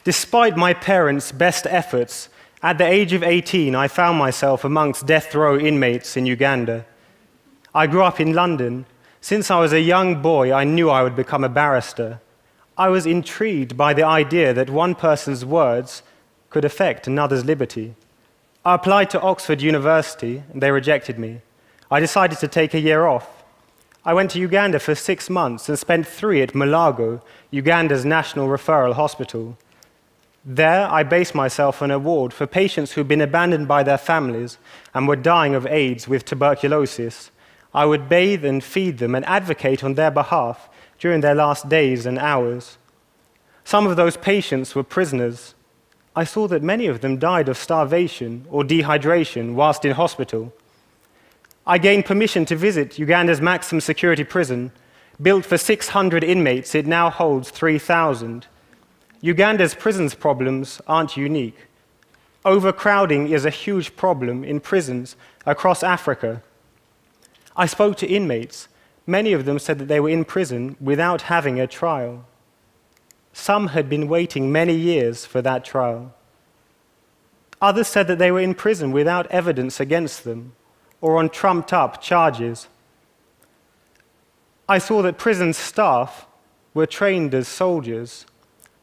Despite my parents' best efforts, at the age of 18, I found myself amongst death row inmates in Uganda. I grew up in London. Since I was a young boy, I knew I would become a barrister. I was intrigued by the idea that one person's words could affect another's liberty. I applied to Oxford University, and they rejected me. I decided to take a year off. I went to Uganda for 6 months and spent 3 at Mulago, Uganda's national referral hospital. There, I based myself on a ward for patients who'd been abandoned by their families and were dying of AIDS with tuberculosis. I would bathe and feed them and advocate on their behalf during their last days and hours. Some of those patients were prisoners. I saw that many of them died of starvation or dehydration whilst in hospital. I gained permission to visit Uganda's maximum security prison. Built for 600 inmates, it now holds 3,000. Uganda's prisons problems aren't unique. Overcrowding is a huge problem in prisons across Africa. I spoke to inmates. Many of them said that they were in prison without having a trial. Some had been waiting many years for that trial. Others said that they were in prison without evidence against them or on trumped-up charges. I saw that prison staff were trained as soldiers.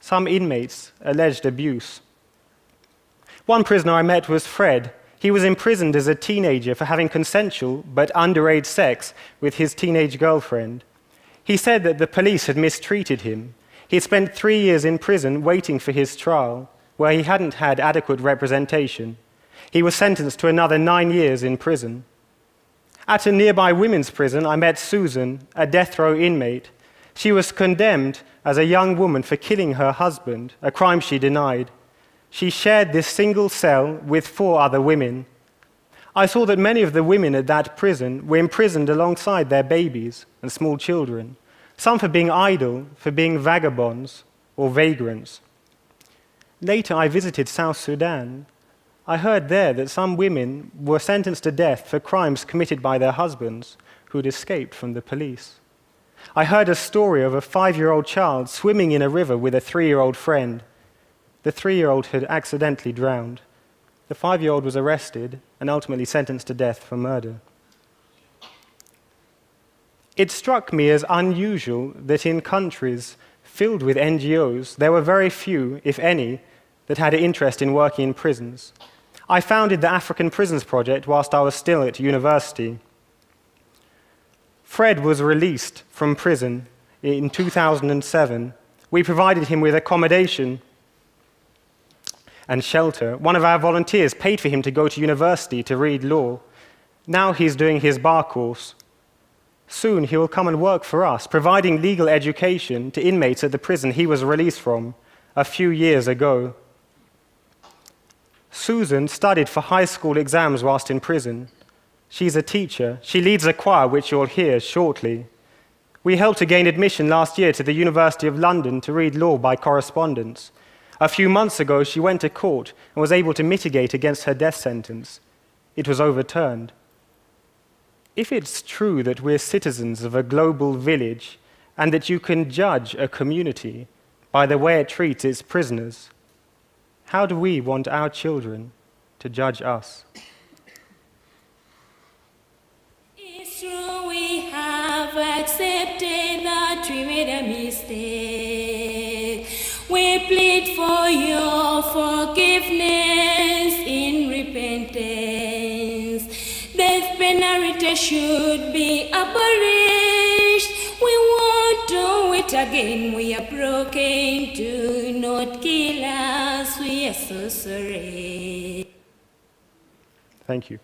Some inmates alleged abuse. One prisoner I met was Fred. He was imprisoned as a teenager for having consensual but underage sex with his teenage girlfriend. He said that the police had mistreated him. He had spent 3 years in prison waiting for his trial, where he hadn't had adequate representation. He was sentenced to another 9 years in prison. At a nearby women's prison, I met Susan, a death row inmate. She was condemned as a young woman for killing her husband, a crime she denied. She shared this single cell with 4 other women. I saw that many of the women at that prison were imprisoned alongside their babies and small children, some for being idle, for being vagabonds or vagrants. Later, I visited South Sudan. I heard there that some women were sentenced to death for crimes committed by their husbands who'd escaped from the police. I heard a story of a 5-year-old child swimming in a river with a 3-year-old friend. The 3-year-old had accidentally drowned. The 5-year-old was arrested and ultimately sentenced to death for murder. It struck me as unusual that in countries filled with NGOs, there were very few, if any, that had an interest in working in prisons. I founded the African Prisons Project whilst I was still at university. Fred was released from prison in 2007. We provided him with accommodation and shelter. One of our volunteers paid for him to go to university to read law. Now he's doing his bar course. Soon he will come and work for us, providing legal education to inmates at the prison he was released from a few years ago. Susan studied for high school exams whilst in prison. She's a teacher. She leads a choir, which you'll hear shortly. We helped her gain admission last year to the University of London to read law by correspondence. A few months ago, she went to court and was able to mitigate against her death sentence. It was overturned. If it's true that we're citizens of a global village and that you can judge a community by the way it treats its prisoners, how do we want our children to judge us? It's true we have accepted that we made a mistake. We plead for your forgiveness in repentance. Death penalty should be abolished. We won't do it again. We are broken. Do not kill us. We are so sorry. Thank you.